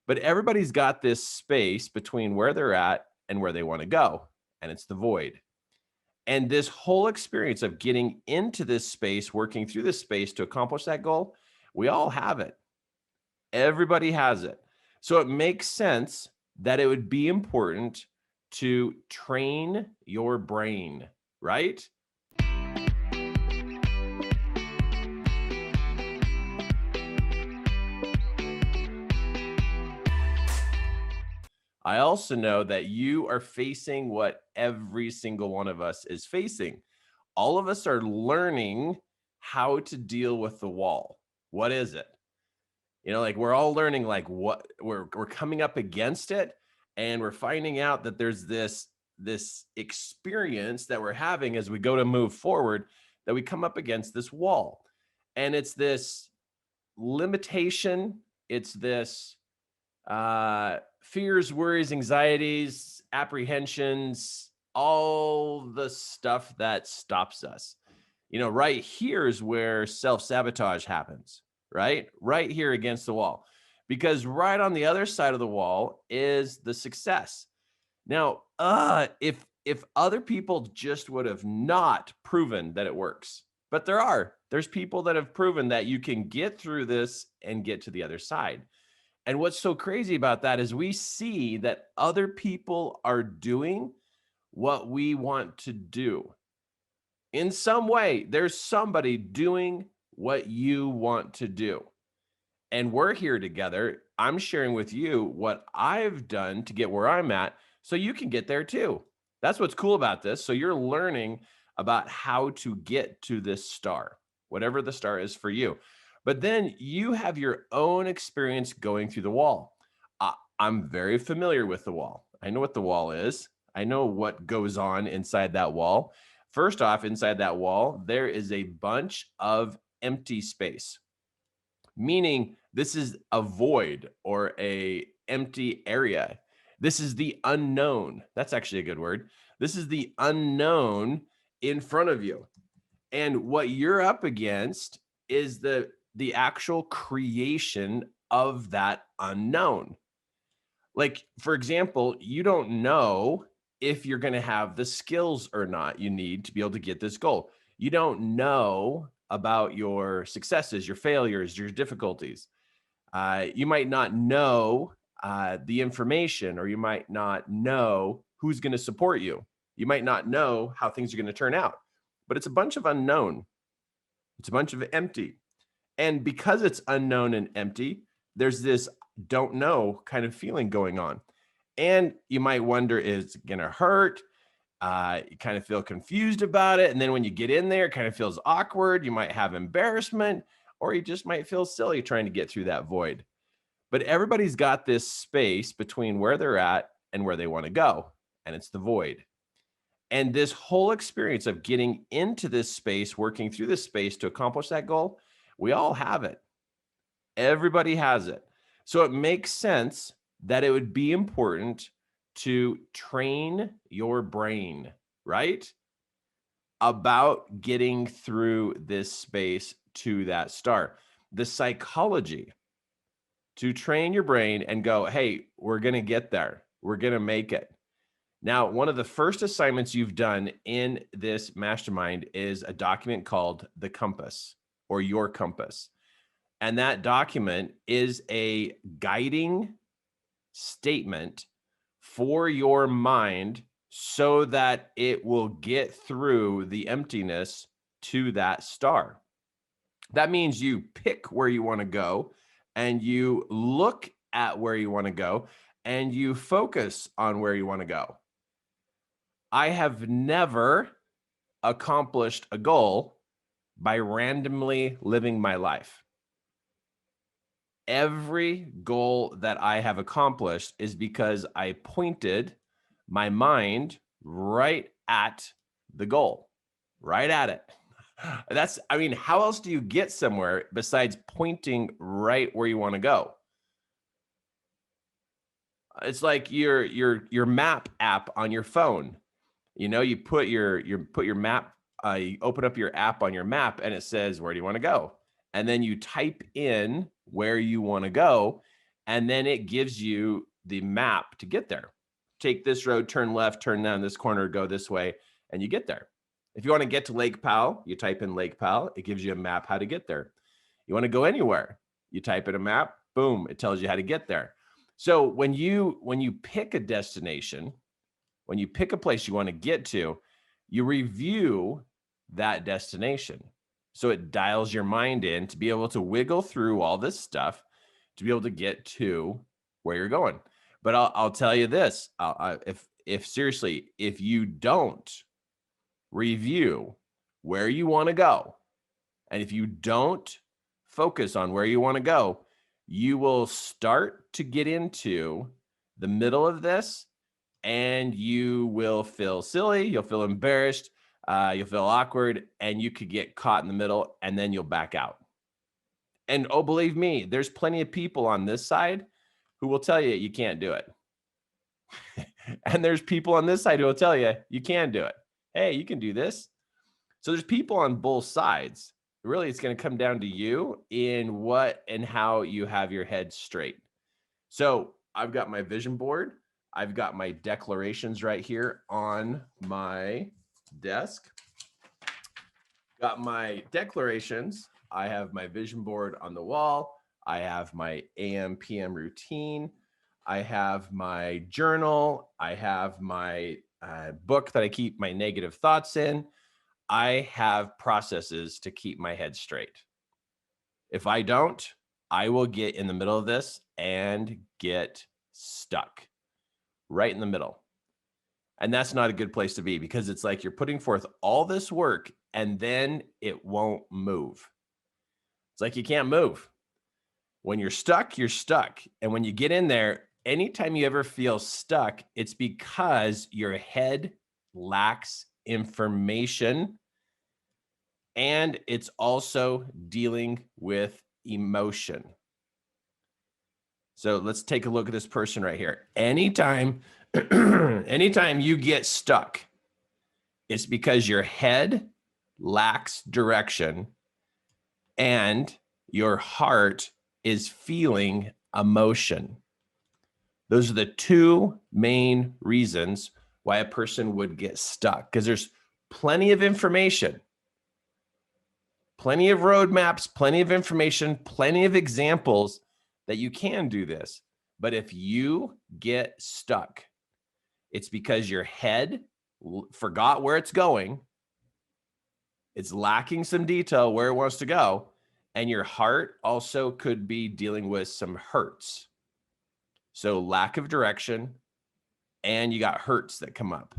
But everybody's got this space between where they're at and where they want to go, and it's the void. And this whole experience of getting into this space, working through this space to accomplish that goal, we all have it. Everybody has it. So it makes sense that it would be important to train your brain, right? I also know that you are facing what every single one of us is facing. All of us are learning how to deal with the wall. What is it? Like we're all learning like what we're coming up against it, and we're finding out that there's this experience that we're having as we go to move forward, that we come up against this wall. And it's this limitation, it's this fears, worries, anxieties, apprehensions, all the stuff that stops us. Right here is where self-sabotage happens, right? Right here against the wall. Because right on the other side of the wall is the success. Now, if other people just would have not proven that it works, but there's people that have proven that you can get through this and get to the other side. And what's so crazy about that is we see that other people are doing what we want to do. In some way, there's somebody doing what you want to do. And we're here together. I'm sharing with you what I've done to get where I'm at so you can get there too. That's what's cool about this. So you're learning about how to get to this star, whatever the star is for you. But then you have your own experience going through the wall. I'm very familiar with the wall. I know what the wall is. I know what goes on inside that wall. First off, inside that wall, there is a bunch of empty space, meaning this is a void or a empty area. This is the unknown. That's actually a good word. This is the unknown in front of you. And what you're up against is the actual creation of that unknown. Like, for example, you don't know if you're going to have the skills or not you need to be able to get this goal. You don't know about your successes, your failures, your difficulties. You might not know the information, or you might not know who's going to support you. You might not know how things are going to turn out, but it's a bunch of unknown. It's a bunch of empty. And because it's unknown and empty, there's this don't know kind of feeling going on. And you might wonder, is it going to hurt? You kind of feel confused about it. And then when you get in there, it kind of feels awkward. You might have embarrassment, or you just might feel silly trying to get through that void. But everybody's got this space between where they're at and where they want to go, and it's the void. And this whole experience of getting into this space, working through this space to accomplish that goal, we all have it. Everybody has it. So it makes sense that it would be important to train your brain, right? About getting through this space to that star. The psychology to train your brain and go, hey, we're going to get there. We're going to make it. Now, one of the first assignments you've done in this mastermind is a document called the compass, or your compass. And that document is a guiding statement for your mind so that it will get through the emptiness to that star. That means you pick where you want to go, and you look at where you want to go, and you focus on where you want to go. I have never accomplished a goal by randomly living my life. Every goal that I have accomplished is because I pointed my mind right at the goal, right at it. How else do you get somewhere besides pointing right where you want to go? It's like your map app on your phone. You put your map, you open up your app on your map, and it says, where do you want to go? And then you type in where you want to go, And then it gives you the map to get there. Take this road, turn left, turn down this corner, go this way, and you get there. If you want to get to Lake Powell, you type in Lake Powell. It gives you a map how to get there. You want to go anywhere, you type in a map, boom, it tells you how to get there. So when you pick a destination, when you pick a place you want to get to, you review that destination. So it dials your mind in to be able to wiggle through all this stuff to be able to get to where you're going. But I'll tell you this, if seriously, if you don't review where you want to go, and if you don't focus on where you want to go, you will start to get into the middle of this and you will feel silly, you'll feel embarrassed, you'll feel awkward, and you could get caught in the middle and then you'll back out. And oh, believe me, there's plenty of people on this side who will tell you you can't do it. And there's people on this side who will tell you you can do it. Hey, you can do this. So there's people on both sides. Really, it's going to come down to you in what and how you have your head straight. So I've got my vision board. I've got my declarations right here on my desk. Got my declarations. I have my vision board on the wall. I have my AM, PM routine. I have my journal. I have my book that I keep my negative thoughts in. I have processes to keep my head straight. If I don't, I will get in the middle of this and get stuck right in the middle. And that's not a good place to be, because it's like you're putting forth all this work and then it won't move. It's like you can't move. When you're stuck, you're stuck. And when you get in there, anytime you ever feel stuck, it's because your head lacks information, and it's also dealing with emotion. So let's take a look at this person right here. Anytime you get stuck, it's because your head lacks direction and your heart is feeling emotion. Those are the two main reasons why a person would get stuck, because there's plenty of information, plenty of roadmaps, plenty of information, plenty of examples that you can do this. But if you get stuck, it's because your head forgot where it's going. It's lacking some detail where it wants to go. And your heart also could be dealing with some hurts. So lack of direction, and you got hurts that come up.